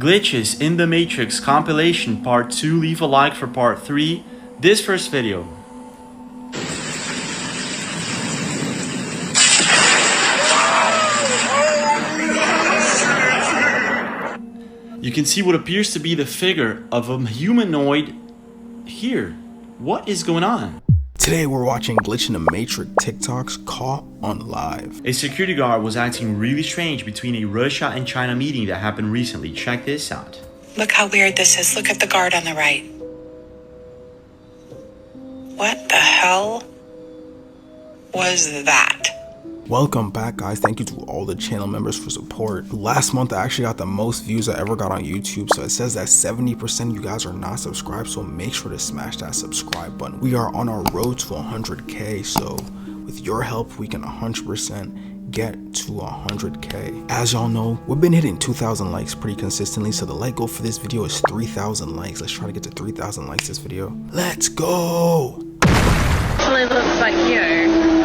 Glitches in the Matrix compilation part 2. Leave a like for part 3. This first video. You can see what appears to be the figure of a humanoid here. What is going on? Today we're watching Glitch in the Matrix TikToks caught on live. A security guard was acting really strange between a Russia and China meeting that happened recently. Check this out. Look how weird this is. Look at the guard on the right. What the hell was that? Welcome back, guys. Thank you to all the channel members for support. Last month I actually got the most views I ever got on YouTube, so it says that 70% of you guys are not subscribed, so make sure to smash that subscribe button. We are on our road to 100k, so with your help we can 100% get to 100k. As y'all know, we've been hitting 2,000 likes pretty consistently, so the like goal for this video is 3,000 likes. Let's try to get to 3,000 likes this video. Let's go. Actually looks like you.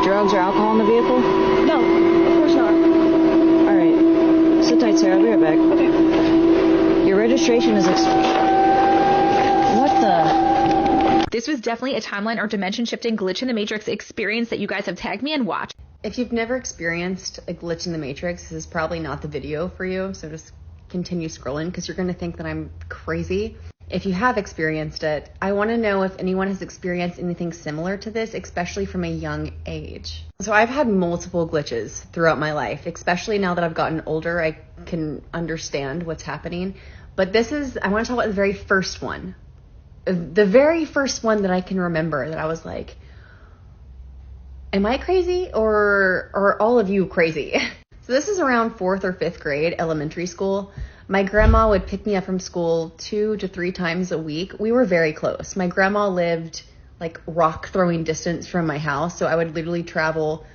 Drugs or alcohol in the vehicle? No, of course not. All right. Sit tight, sir. I'll be right back. Okay. Your registration is What the? This was definitely a timeline or dimension shifting glitch in the Matrix experience that you guys have tagged me and watched. If you've never experienced a glitch in the Matrix, this is probably not the video for you, so just continue scrolling because you're going to think that I'm crazy. If you have experienced it, I want to know if anyone has experienced anything similar to this, especially from a young age. So I've had multiple glitches throughout my life, especially now that I've gotten older, I can understand what's happening. But I want to talk about the very first one. The very first one that I can remember that I was like, am I crazy or are all of you crazy? So this is around 4th or 5th grade, elementary school. My grandma would pick me up from school 2 to 3 times a week. We were very close. My grandma lived like rock throwing distance from my house. So I would literally travel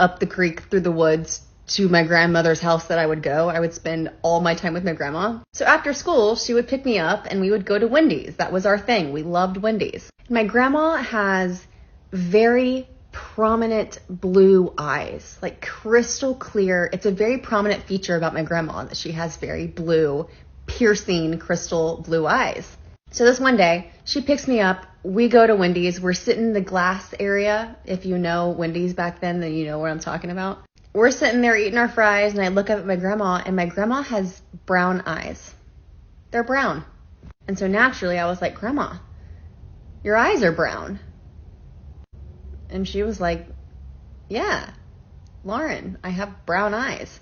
up the creek through the woods to my grandmother's house that I would go. I would spend all my time with my grandma. So after school, she would pick me up and we would go to Wendy's. That was our thing. We loved Wendy's. My grandma has very prominent blue eyes, like crystal clear. It's a very prominent feature about my grandma that she has very blue, piercing crystal blue eyes. So this one day, she picks me up. We go to Wendy's. We're sitting in the glass area. If you know Wendy's back then you know what I'm talking about. We're sitting there eating our fries, and I look up at my grandma, and my grandma has brown eyes. They're brown. And so naturally, I was like, Grandma, your eyes are brown. And she was like, yeah, Lauren, I have brown eyes.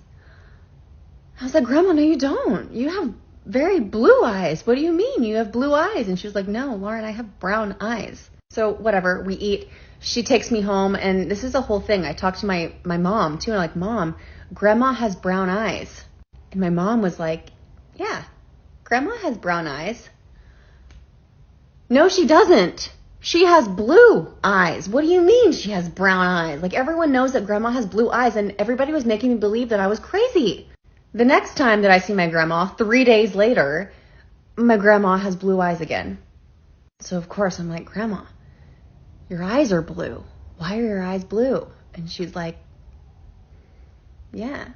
I was like, Grandma, no, you don't. You have very blue eyes. What do you mean you have blue eyes? And she was like, no, Lauren, I have brown eyes. So whatever, we eat. She takes me home, and this is the whole thing. I talked to my mom, too, and I'm like, Mom, Grandma has brown eyes. And my mom was like, yeah, Grandma has brown eyes. No, she doesn't. She has blue eyes. What do you mean she has brown eyes? Like, everyone knows that Grandma has blue eyes, and everybody was making me believe that I was crazy. The next time that I see my grandma, 3 days later, my grandma has blue eyes again. So, of course, I'm like, Grandma, your eyes are blue. Why are your eyes blue? And she's like, yeah,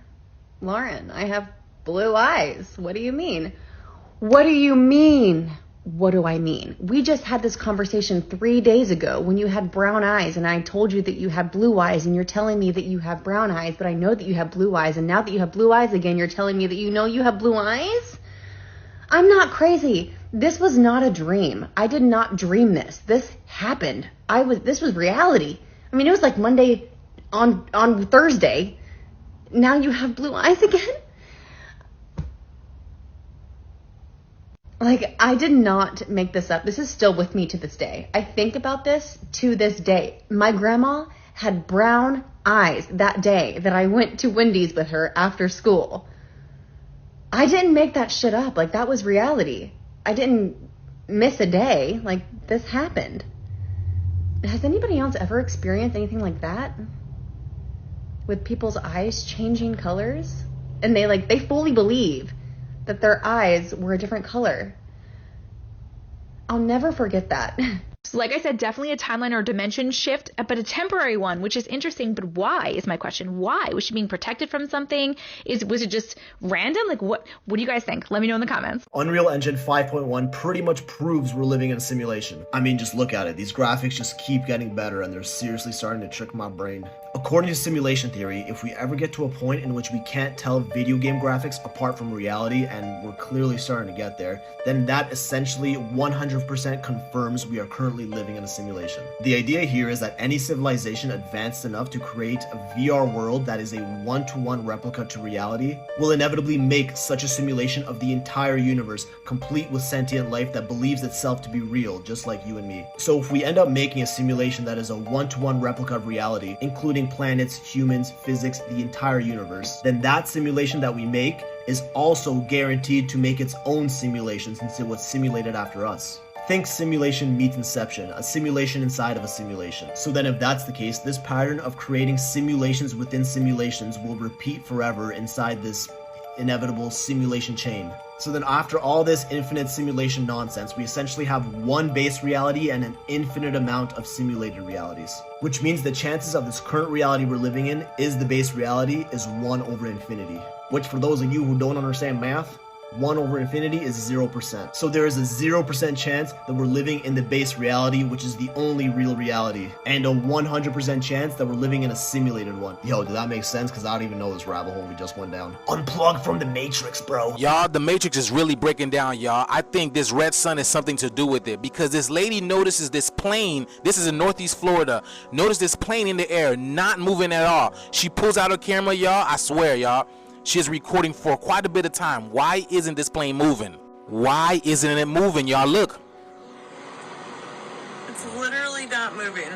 Lauren, I have blue eyes. What do you mean? What do you mean? What do I mean? We just had this conversation 3 days ago when you had brown eyes, and I told you that you had blue eyes, and you're telling me that you have brown eyes, but I know that you have blue eyes, and now that you have blue eyes again, you're telling me that you know you have blue eyes? I'm not crazy. This was not a dream. I did not dream this. This happened. This was reality. I mean, it was like Monday on Thursday. Now you have blue eyes again? Like, I did not make this up. This is still with me to this day. I think about this to this day. My grandma had brown eyes that day that I went to Wendy's with her after school. I didn't make that shit up. Like, that was reality. I didn't miss a day. Like, this happened. Has anybody else ever experienced anything like that? With people's eyes changing colors? And they fully believe that their eyes were a different color. I'll never forget that. So like I said, definitely a timeline or dimension shift, but a temporary one, which is interesting. But why is my question? Why? Was she being protected from something? Was it just random? Like, what do you guys think? Let me know in the comments. Unreal Engine 5.1 pretty much proves we're living in a simulation. I mean, just look at it. These graphics just keep getting better, and they're seriously starting to trick my brain. According to simulation theory, if we ever get to a point in which we can't tell video game graphics apart from reality, and we're clearly starting to get there, then that essentially 100% confirms we are currently living in a simulation. The idea here is that any civilization advanced enough to create a VR world that is a one-to-one replica to reality will inevitably make such a simulation of the entire universe, complete with sentient life that believes itself to be real, just like you and me. So if we end up making a simulation that is a one-to-one replica of reality, including planets, humans, physics, the entire universe, then that simulation that we make is also guaranteed to make its own simulation since it was simulated after us. Think simulation meets Inception, a simulation inside of a simulation. So then if that's the case, this pattern of creating simulations within simulations will repeat forever inside this inevitable simulation chain. So then after all this infinite simulation nonsense, we essentially have one base reality and an infinite amount of simulated realities. Which means the chances of this current reality we're living in is the base reality is 1 over infinity. Which for those of you who don't understand math, 1 over infinity is 0%. So there is a 0% chance that we're living in the base reality, which is the only real reality, and a 100% chance that we're living in a simulated one. Yo, did that make sense? Because I don't even know this rabbit hole we just went down. Unplug from the Matrix, bro. Y'all, the Matrix is really breaking down, y'all. I think this red sun has something to do with it, because this lady notices this plane. This is in Northeast Florida. Notice this plane in the air, not moving at all. She pulls out her camera, y'all. I swear, y'all. She is recording for quite a bit of time. Why isn't this plane moving? Why isn't it moving, y'all? Look. It's literally not moving.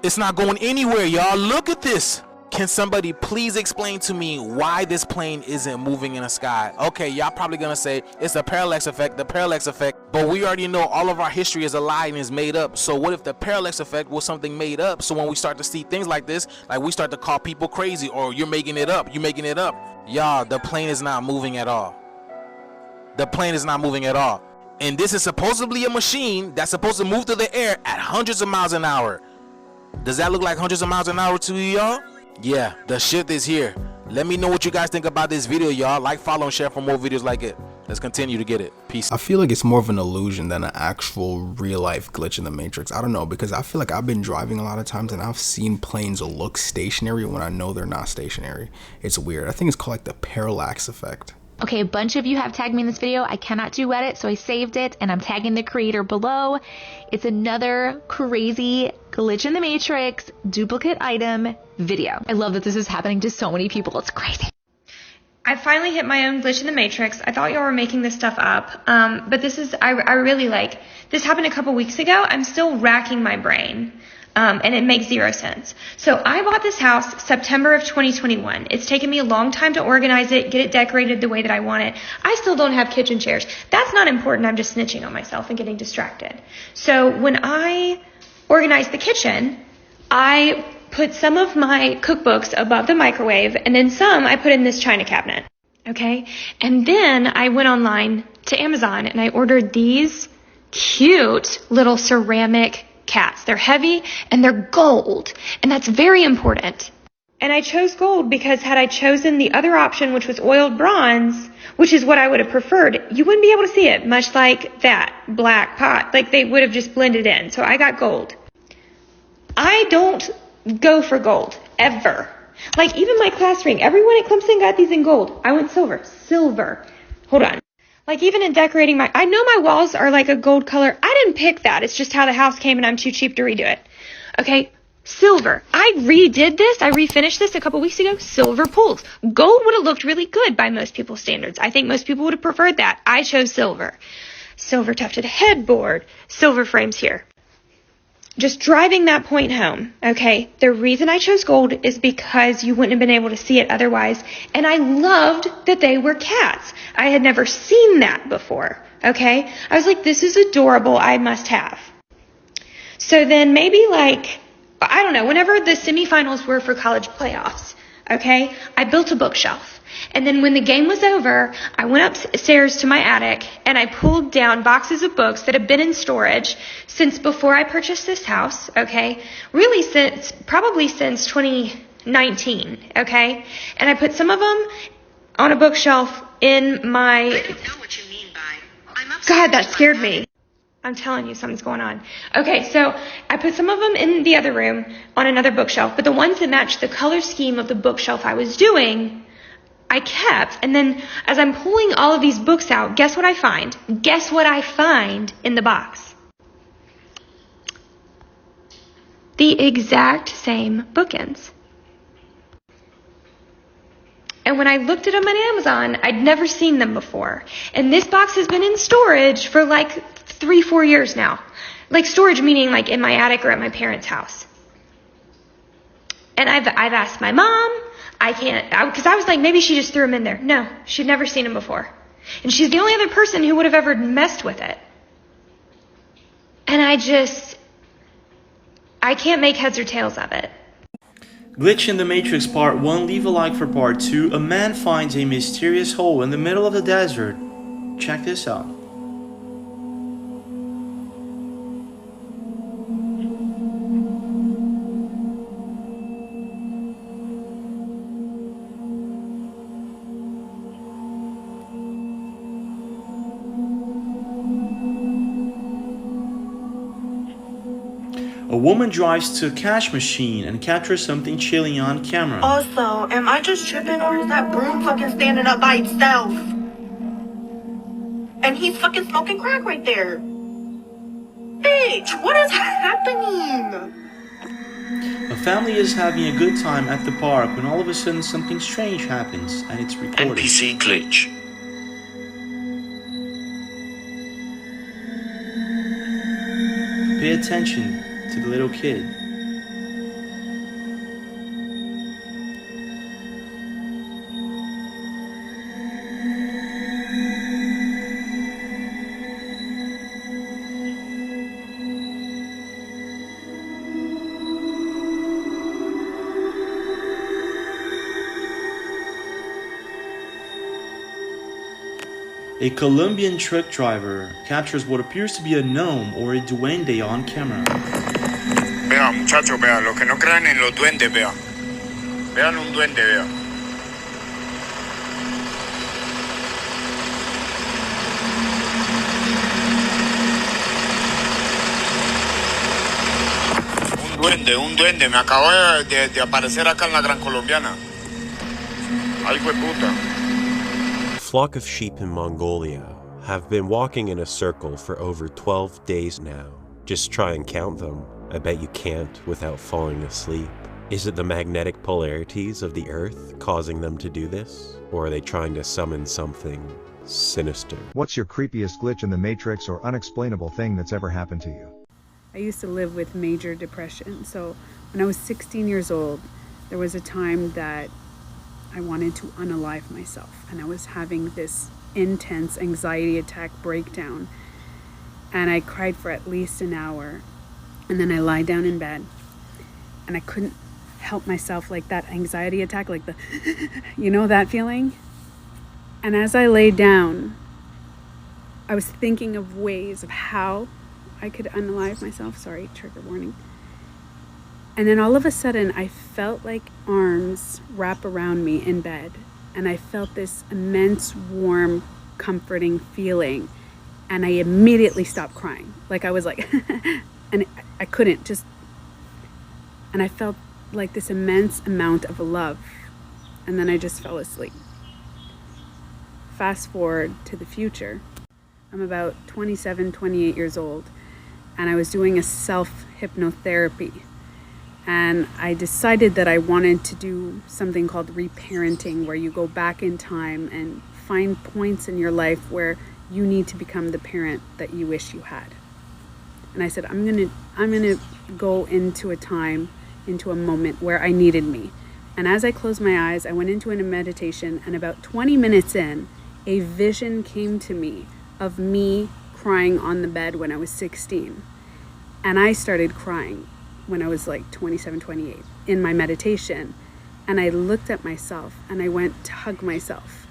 It's not going anywhere, y'all. Look at this. Can somebody please explain to me why this plane isn't moving in the sky? Okay, y'all probably gonna say it's the parallax effect, but we already know all of our history is a lie and is made up. So what if the parallax effect was something made up? So when we start to see things like this, like we start to call people crazy, or you're making it up, Y'all, the plane is not moving at all. The plane is not moving at all. And this is supposedly a machine that's supposed to move through the air at hundreds of miles an hour. Does that look like hundreds of miles an hour to you, y'all? Yeah, the shift is here. Let me know what you guys think about this video, y'all. Like, follow, and share for more videos like it. Let's continue to get it. Peace. I feel like it's more of an illusion than an actual real life glitch in the Matrix. I don't know, because I feel like I've been driving a lot of times and I've seen planes look stationary when I know they're not stationary. It's weird. I think it's called like the parallax effect. Okay, a bunch of you have tagged me in this video. I cannot do edit, so I saved it, and I'm tagging the creator below. It's another crazy glitch in the Matrix duplicate item video. I love that this is happening to so many people. It's crazy. I finally hit my own glitch in the Matrix. I thought y'all were making this stuff up, but this is, I really like, this happened a couple weeks ago. I'm still racking my brain. And it makes zero sense. So I bought this house September of 2021. It's taken me a long time to organize it, get it decorated the way that I want it. I still don't have kitchen chairs. That's not important. I'm just snitching on myself and getting distracted. So when I organized the kitchen, I put some of my cookbooks above the microwave, and then some I put in this china cabinet. Okay? And then I went online to Amazon and I ordered these cute little ceramic cats. They're heavy and they're gold, and that's very important. And I chose gold because had I chosen the other option, which was oiled bronze, which is what I would have preferred, you wouldn't be able to see it, much like that black pot. Like, they would have just blended in. So I got gold. I don't go for gold ever. Like, even my class ring, everyone at Clemson got these in gold. I went silver. Hold on. Like, even in decorating I know my walls are like a gold color. I didn't pick that. It's just how the house came and I'm too cheap to redo it. Okay, Silver. I redid this. I refinished this a couple weeks ago. Silver pulls. Gold would have looked really good by most people's standards. I think most people would have preferred that. I chose silver. Silver tufted headboard. Silver frames here. Just driving that point home, okay? The reason I chose gold is because you wouldn't have been able to see it otherwise. And I loved that they were cats. I had never seen that before, okay? I was like, this is adorable. I must have. So then maybe like, I don't know, whenever the semifinals were for college playoffs, okay, I built a bookshelf. And then when the game was over, I went upstairs to my attic and I pulled down boxes of books that have been in storage since before I purchased this house, okay, really probably since 2019, okay, and I put some of them on a bookshelf in my... I don't know what you mean by... God, that scared me. I'm telling you, something's going on. Okay, so I put some of them in the other room on another bookshelf, but the ones that matched the color scheme of the bookshelf I was doing, I kept. And then as I'm pulling all of these books out, guess what I find? Guess what I find in the box? The exact same bookends. And when I looked at them on Amazon, I'd never seen them before. And this box has been in storage for like 3-4 years now. Like storage meaning like in my attic or at my parents' house. And I've asked my mom, because I was like, maybe she just threw them in there. No, she'd never seen them before. And she's the only other person who would have ever messed with it. And I can't make heads or tails of it. Glitch in the Matrix Part 1, leave a like for Part 2. A man finds a mysterious hole in the middle of the desert. Check this out. A woman drives to a cash machine and captures something chilling on camera. Also, am I just tripping or is that broom fucking standing up by itself? And he's fucking smoking crack right there. Bitch, what is happening? A family is having a good time at the park when all of a sudden something strange happens and it's recorded. NPC glitch. Pay attention to the little kid. A Colombian truck driver captures what appears to be a gnome or a duende on camera. Vea, muchachos, vea, los que no crean en los duendes, vea. Vean un duende, vea. Un duende, me acabo de aparecer acá en la Gran Colombiana. Ay, fue puta. Flock of sheep in Mongolia have been walking in a circle for over 12 days now. Just try and count them. I bet you can't without falling asleep. Is it the magnetic polarities of the Earth causing them to do this? Or are they trying to summon something sinister? What's your creepiest glitch in the Matrix or unexplainable thing that's ever happened to you? I used to live with major depression. So when I was 16 years old, there was a time that I wanted to unalive myself, and I was having this intense anxiety attack breakdown, and I cried for at least an hour, and then I lied down in bed and I couldn't help myself, like that anxiety attack, like the you know that feeling. And as I lay down, I was thinking of ways of how I could unalive myself. Sorry, trigger warning. And then all of a sudden, I felt like arms wrap around me in bed. And I felt this immense, warm, comforting feeling. And I immediately stopped crying. Like I was like, and I couldn't just. And I felt like this immense amount of love. And then I just fell asleep. Fast forward to the future. I'm about 27, 28 years old. And I was doing a self-hypnotherapy. And I decided that I wanted to do something called reparenting, where you go back in time and find points in your life where you need to become the parent that you wish you had. And I said, I'm gonna go into a time, into a moment where I needed me. And as I closed my eyes, I went into a meditation, and about 20 minutes in, a vision came to me of me crying on the bed when I was 16. And I started crying when I was like 27, 28 in my meditation. And I looked at myself and I went to hug myself.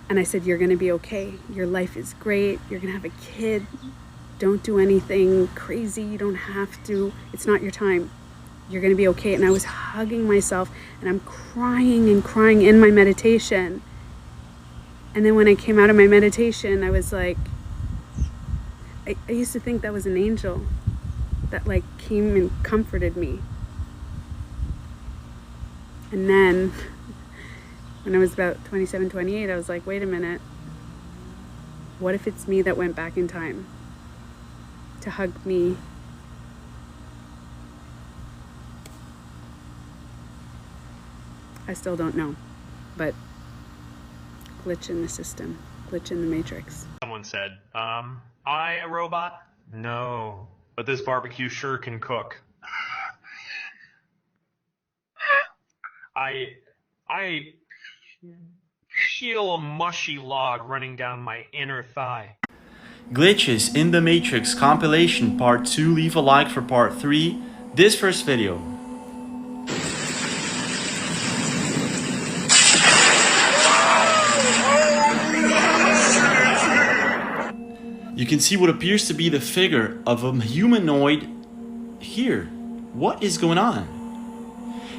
And I said, you're gonna be okay. Your life is great. You're gonna have a kid. Don't do anything crazy. You don't have to. It's not your time. You're gonna be okay. And I was hugging myself and I'm crying and crying in my meditation. And then when I came out of my meditation, I was like, I used to think that was an angel that like came and comforted me. And then when I was about 27, 28, I was like, wait a minute. What if it's me that went back in time to hug me? I still don't know, but glitch in the system, glitch in the matrix. Someone said, I a robot? No, but this barbecue sure can cook. I feel a mushy log running down my inner thigh. Glitches in the Matrix compilation part 2. Leave a like for part 3. This first video. You can see what appears to be the figure of a humanoid here. What is going on?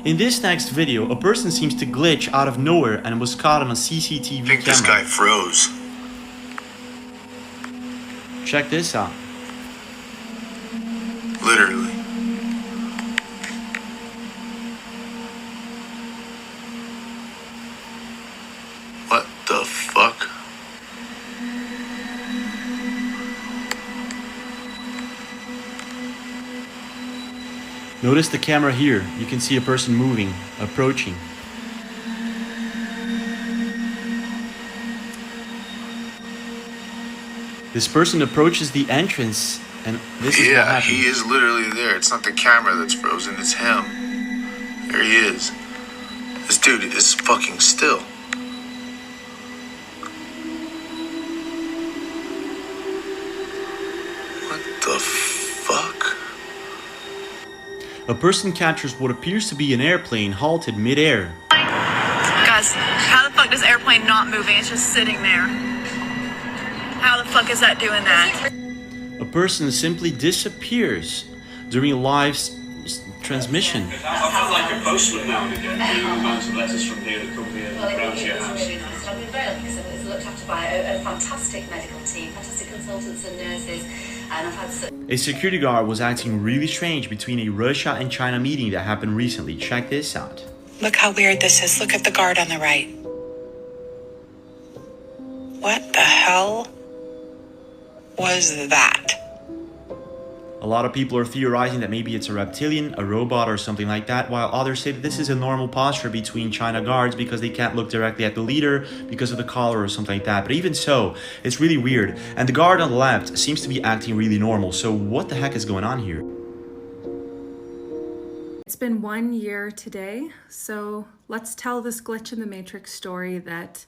In this next video, a person seems to glitch out of nowhere and was caught on a CCTV camera. I think this guy froze. Check this out. Literally. What the fuck? Notice the camera here. You can see a person moving, approaching. This person approaches the entrance, and this is what happens. He is literally there. It's not the camera that's frozen, it's him. There he is. This dude is fucking still. What the fuck? A person captures what appears to be an airplane halted mid-air. Guys, how the fuck does airplane not moving? It's just sitting there. How the fuck is that doing that? A person simply disappears during a live transmission. I felt like a postman now and again, the amount of letters from here that come here around to your house. Really nice. I've been very lucky because it's looked after by a fantastic medical team, fantastic consultants and nurses, and I've had A security guard was acting really strange between a Russia and China meeting that happened recently. Check this out. Look how weird this is. Look at the guard on the right. What the hell was that? A lot of people are theorizing that maybe it's a reptilian, a robot, or something like that, while others say that this is a normal posture between China guards because they can't look directly at the leader because of the collar or something like that. But even so, it's really weird. And the guard on the left seems to be acting really normal. So what the heck is going on here? It's been 1 year today, so let's tell this glitch in the Matrix story that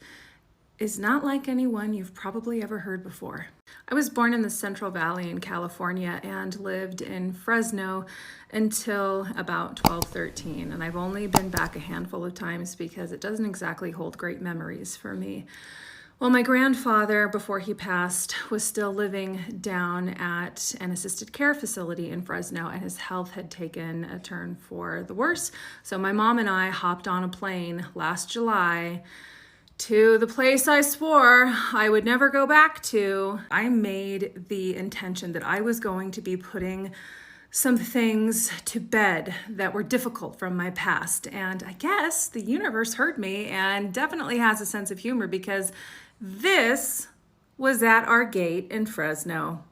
is not like anyone you've probably ever heard before. I was born in the Central Valley in California and lived in Fresno until about 12, 13, and I've only been back a handful of times because it doesn't exactly hold great memories for me. Well, my grandfather, before he passed, was still living down at an assisted care facility in Fresno, and his health had taken a turn for the worse. So my mom and I hopped on a plane last July to the place I swore I would never go back to. I made the intention that I was going to be putting some things to bed that were difficult from my past. And I guess the universe heard me and definitely has a sense of humor because this was at our gate in Fresno.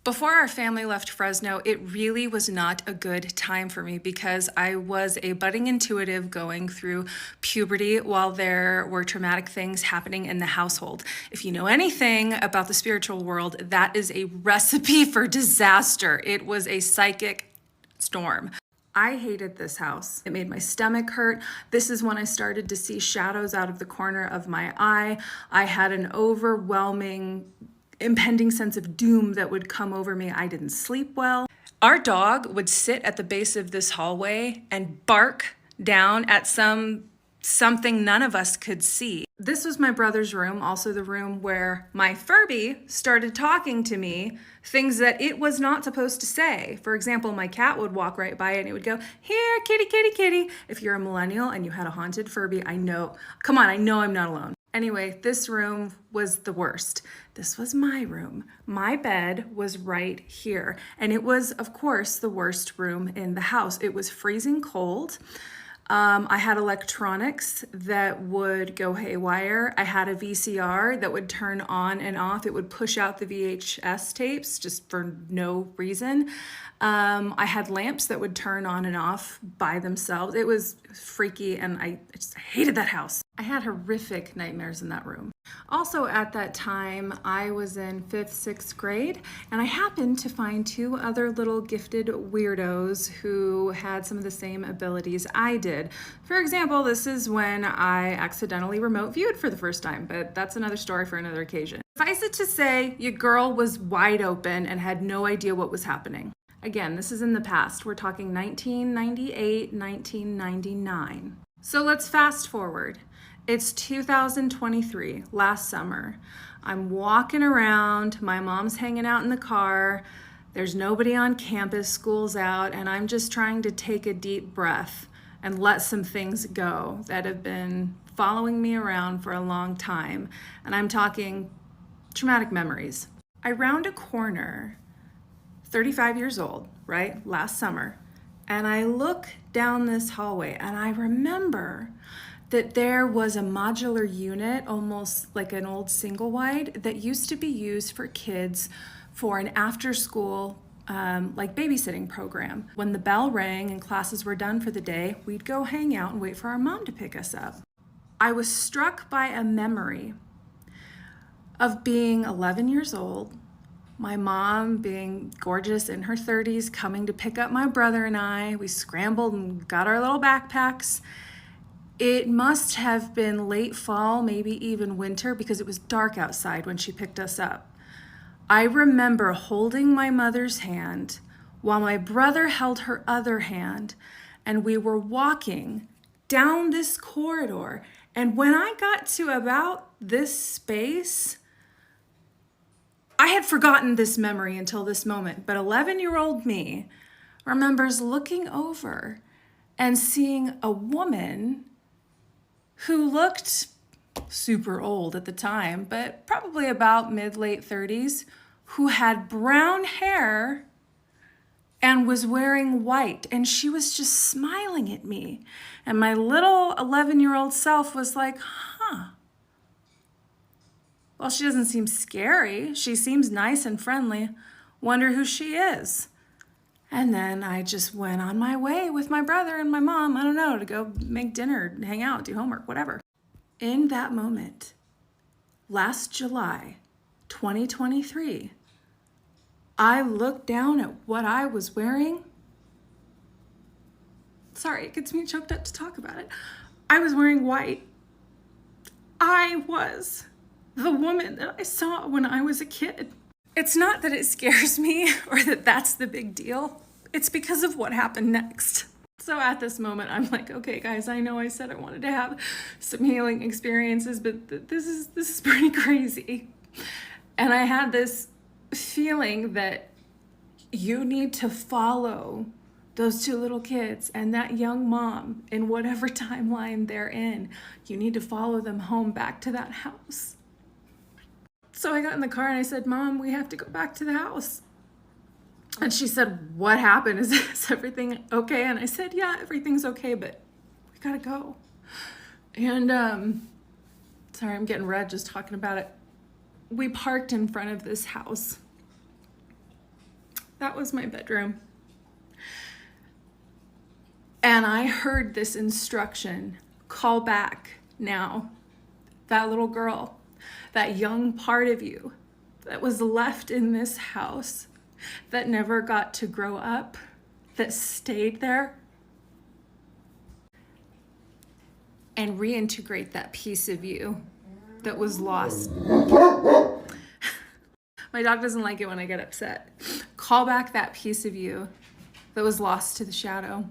Before our family left Fresno, it really was not a good time for me because I was a budding intuitive going through puberty while there were traumatic things happening in the household. If you know anything about the spiritual world, that is a recipe for disaster. It was a psychic storm. I hated this house. It made my stomach hurt. This is when I started to see shadows out of the corner of my eye. I had an overwhelming impending sense of doom that would come over me. I didn't sleep well. Our dog would sit at the base of this hallway and bark down at something none of us could see. This was my brother's room, also the room where my Furby started talking to me, things that it was not supposed to say. For example, my cat would walk right by it and it would go, "Here, kitty, kitty, kitty." If you're a millennial and you had a haunted Furby, I know I'm not alone. Anyway, this room was the worst. This was my room. My bed was right here. And it was, of course, the worst room in the house. It was freezing cold. I had electronics that would go haywire. I had a VCR that would turn on and off. It would push out the VHS tapes just for no reason. I had lamps that would turn on and off by themselves. It was freaky and I just hated that house. I had horrific nightmares in that room. Also at that time, I was in 5th, 6th grade, and I happened to find 2 other little gifted weirdos who had some of the same abilities I did. For example, this is when I accidentally remote viewed for the first time, but that's another story for another occasion. Suffice it to say, your girl was wide open and had no idea what was happening. Again, this is in the past. We're talking 1998, 1999. So let's fast forward. It's 2023, last summer. I'm walking around, my mom's hanging out in the car, there's nobody on campus, school's out, and I'm just trying to take a deep breath and let some things go that have been following me around for a long time. And I'm talking traumatic memories. I round a corner, 35 years old, right? Last summer. And I look down this hallway and I remember that there was a modular unit, almost like an old single wide, that used to be used for kids for an after school like babysitting program. When the bell rang and classes were done for the day, we'd go hang out and wait for our mom to pick us up. I was struck by a memory of being 11 years old, my mom being gorgeous in her 30s, coming to pick up my brother and I. We scrambled and got our little backpacks. It must have been late fall, maybe even winter, because it was dark outside when she picked us up. I remember holding my mother's hand while my brother held her other hand, and we were walking down this corridor. And when I got to about this space, I had forgotten this memory until this moment, but 11-year-old me remembers looking over and seeing a woman who looked super old at the time, but probably about mid-late 30s, who had brown hair and was wearing white, and she was just smiling at me. And my little 11-year-old self was like, well, she doesn't seem scary. She seems nice and friendly. Wonder who she is. And then I just went on my way with my brother and my mom, I don't know, to go make dinner, hang out, do homework, whatever. In that moment, last July, 2023, I looked down at what I was wearing. Sorry, it gets me choked up to talk about it. I was wearing white. I was the woman that I saw when I was a kid. It's not that it scares me or that that's the big deal. It's because of what happened next. So at this moment, I'm like, okay, guys, I know I said I wanted to have some healing experiences, but this is pretty crazy. And I had this feeling that you need to follow those 2 little kids and that young mom in whatever timeline they're in. You need to follow them home back to that house. So I got in the car and I said, Mom, we have to go back to the house. And she said, what happened? Is everything okay? And I said, yeah, everything's okay, but we gotta go. And sorry, I'm getting red just talking about it. We parked in front of this house. That was my bedroom. And I heard this instruction, call back now. That little girl, that young part of you that was left in this house, that never got to grow up, that stayed there. And reintegrate that piece of you that was lost. My dog doesn't like it when I get upset. Call back that piece of you that was lost to the shadow.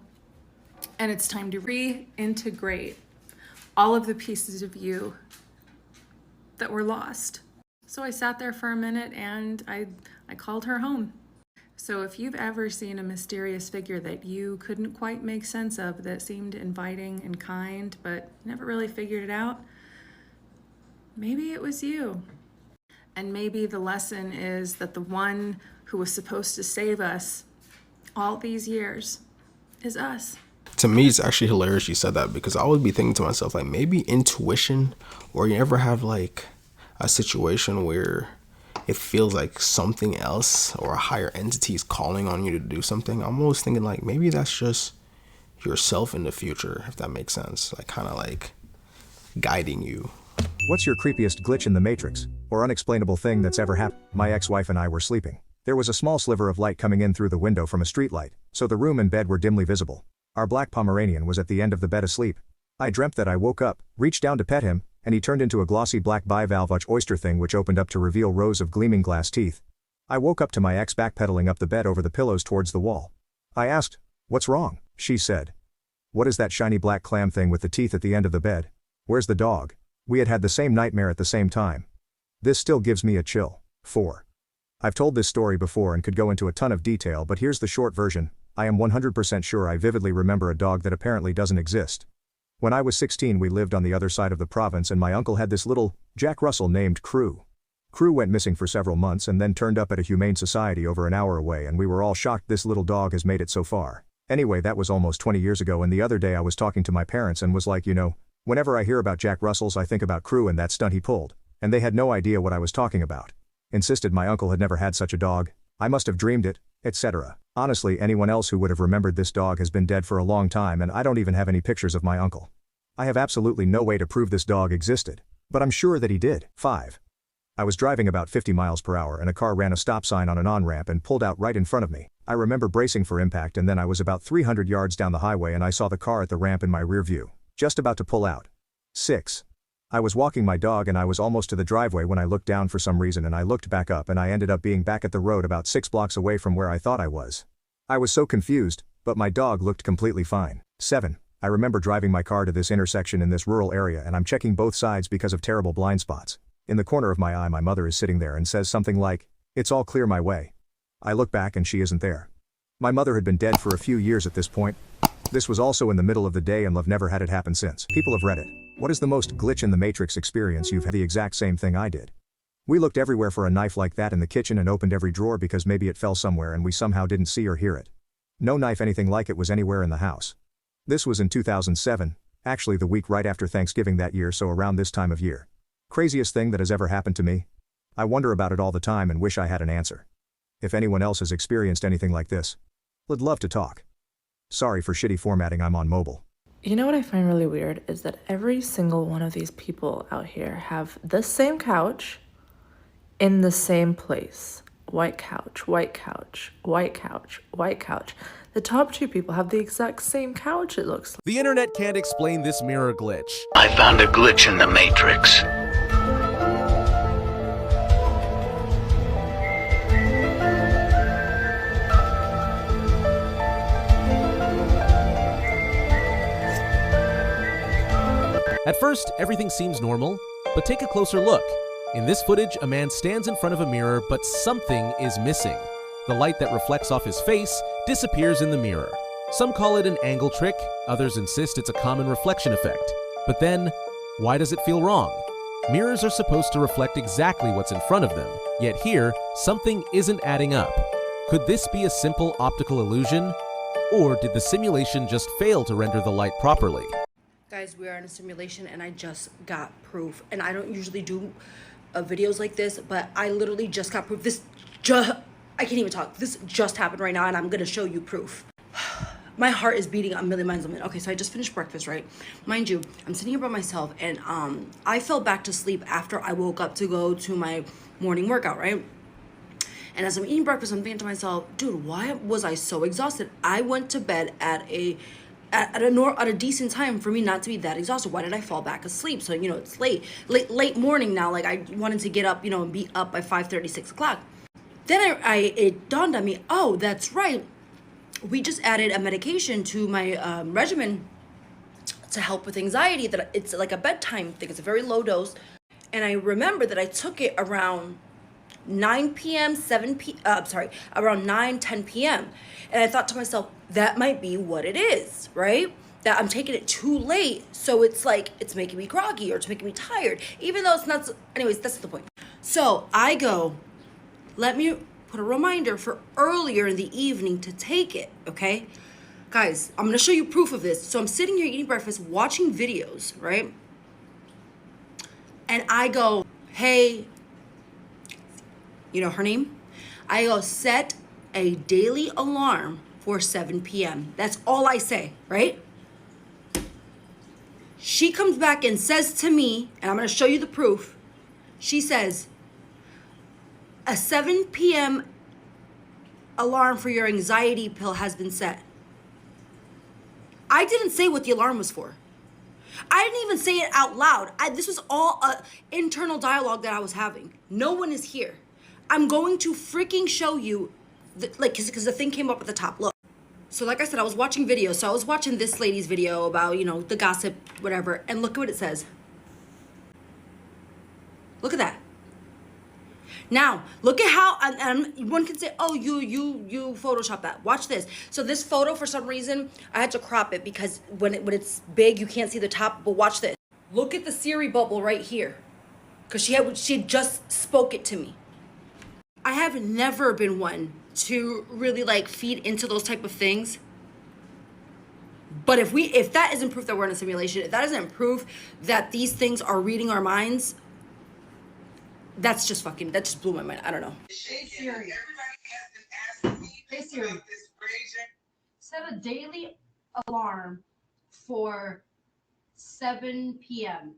And it's time to reintegrate all of the pieces of you that were lost. So I sat there for a minute and I called her home. So if you've ever seen a mysterious figure that you couldn't quite make sense of, that seemed inviting and kind, but never really figured it out, maybe it was you. And maybe the lesson is that the one who was supposed to save us all these years is us. To me, it's actually hilarious you said that, because I would be thinking to myself, like, maybe intuition, or you ever have like a situation where it feels like something else or a higher entity is calling on you to do something. I'm always thinking like maybe that's just yourself in the future, if that makes sense, like kind of like guiding you. What's your creepiest glitch in the Matrix, or unexplainable thing that's ever happened? My ex-wife and I were sleeping. There was a small sliver of light coming in through the window from a streetlight, so the room and bed were dimly visible. Our black Pomeranian was at the end of the bed asleep. I dreamt that I woke up, reached down to pet him, and he turned into a glossy black bivalve oyster thing which opened up to reveal rows of gleaming glass teeth. I woke up to my ex backpedaling up the bed over the pillows towards the wall. I asked, "What's wrong?" She said, "What is that shiny black clam thing with the teeth at the end of the bed? Where's the dog?" We had had the same nightmare at the same time. This still gives me a chill. 4. I've told this story before and could go into a ton of detail, but here's the short version. I am 100% sure I vividly remember a dog that apparently doesn't exist. When I was 16, we lived on the other side of the province and my uncle had this little Jack Russell named Crew. Crew went missing for several months and then turned up at a humane society over an hour away, and we were all shocked this little dog has made it so far. Anyway, that was almost 20 years ago, and the other day I was talking to my parents and was like, whenever I hear about Jack Russells I think about Crew and that stunt he pulled. And they had no idea what I was talking about. Insisted my uncle had never had such a dog. I must have dreamed it, etc. Honestly, anyone else who would have remembered this dog has been dead for a long time, and I don't even have any pictures of my uncle. I have absolutely no way to prove this dog existed, but I'm sure that he did. 5. I was driving about 50 miles per hour and a car ran a stop sign on an on-ramp and pulled out right in front of me. I remember bracing for impact, and then I was about 300 yards down the highway and I saw the car at the ramp in my rear view, just about to pull out. 6. I was walking my dog and I was almost to the driveway when I looked down for some reason, and I looked back up and I ended up being back at the road about 6 blocks away from where I thought I was. I was so confused, but my dog looked completely fine. 7. I remember driving my car to this intersection in this rural area and I'm checking both sides because of terrible blind spots. In the corner of my eye my mother is sitting there and says something like, "It's all clear my way." I look back and she isn't there. My mother had been dead for a few years at this point. This was also in the middle of the day and I've never had it happen since. People have read it. What is the most glitch in the Matrix experience you've had? The exact same thing I did. We looked everywhere for a knife like that in the kitchen and opened every drawer because maybe it fell somewhere and we somehow didn't see or hear it. No knife anything like it was anywhere in the house. This was in 2007, actually the week right after Thanksgiving that year, so around this time of year. Craziest thing that has ever happened to me? I wonder about it all the time and wish I had an answer. If anyone else has experienced anything like this, would love to talk. Sorry for shitty formatting, I'm on mobile. You know what I find really weird is that every single one of these people out here have the same couch in the same place. White couch, white couch, white couch, white couch. The top 2 people have the exact same couch, it looks like. The internet can't explain this mirror glitch. I found a glitch in the Matrix. At first, everything seems normal, but take a closer look. In this footage, a man stands in front of a mirror, but something is missing. The light that reflects off his face disappears in the mirror. Some call it an angle trick, others insist it's a common reflection effect. But then, why does it feel wrong? Mirrors are supposed to reflect exactly what's in front of them, yet here, something isn't adding up. Could this be a simple optical illusion? Or did the simulation just fail to render the light properly? Guys, we are in a simulation and I just got proof. And I don't usually do videos like this, but I literally just got proof. I can't even talk. This just happened right now, and I'm gonna show you proof. My heart is beating a million miles a minute. Okay, so I just finished breakfast, right? Mind you, I'm sitting here by myself, and I fell back to sleep after I woke up to go to my morning workout, right? And as I'm eating breakfast, I'm thinking to myself, dude, why was I so exhausted? I went to bed at a decent time for me not to be that exhausted. Why did I fall back asleep? So, you know, it's late morning now. Like, I wanted to get up, you know, and be up by 5:30, 6 o'clock. Then it dawned on me, oh, that's right. We just added a medication to my regimen to help with anxiety. That it's like a bedtime thing. It's a very low dose. And I remember that I took it around 9 p.m., around 9, 10 p.m. And I thought to myself, that might be what it is, right? That I'm taking it too late. So it's like, it's making me groggy or it's making me tired, even though it's not, anyways, that's the point. So I go, let me put a reminder for earlier in the evening to take it, okay? Guys, I'm gonna show you proof of this. So I'm sitting here eating breakfast, watching videos, right? And I go, hey, you know her name? I go, set a daily alarm for 7 p.m. That's all I say, right? She comes back and says to me, and I'm gonna show you the proof. She says, a 7 p.m. alarm for your anxiety pill has been set. I didn't say what the alarm was for. I didn't even say it out loud. This was all an internal dialogue that I was having. No one is here. I'm going to freaking show you, because the thing came up at the top. Look. So like I said, I was watching videos. So I was watching this lady's video about, you know, the gossip, whatever. And look at what it says. Look at that. Now, look at how, and one can say, oh, you Photoshop that. Watch this. So this photo, for some reason, I had to crop it because when it's big, you can't see the top, but watch this. Look at the Siri bubble right here. Because she had just spoke it to me. I have never been one to really like feed into those type of things. But if that isn't proof that we're in a simulation, if that isn't proof that these things are reading our minds, that just blew my mind. I don't know. Hey Siri. Hey Siri. Set a daily alarm for 7 p.m.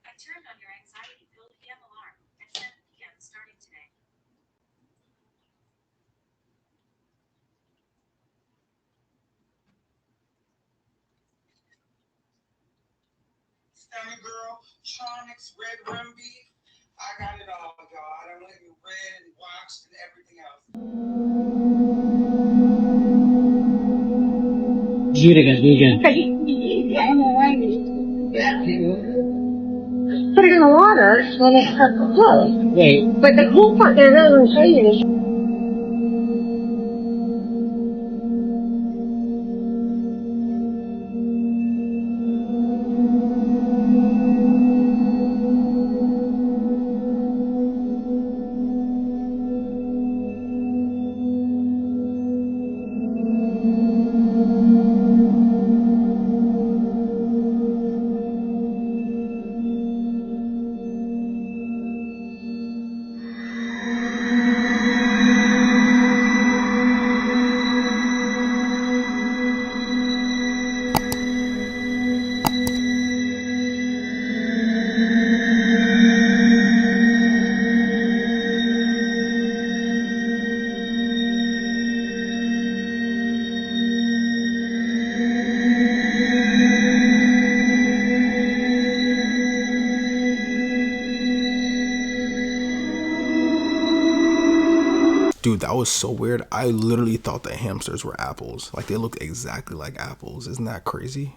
I turned on your anxiety pill PM alarm at 7 p.m. starting today. Stomach Girl, Charnix, Red Rum Beef. I got it all, y'all. I don't want you read and watched and everything else. Do it again, do it again. Put it in the water, then it starts to float. Wait. But the cool part that I doesn't show you is Dude, that was so weird. I literally thought that hamsters were apples. Like, they look exactly like apples. Isn't that crazy?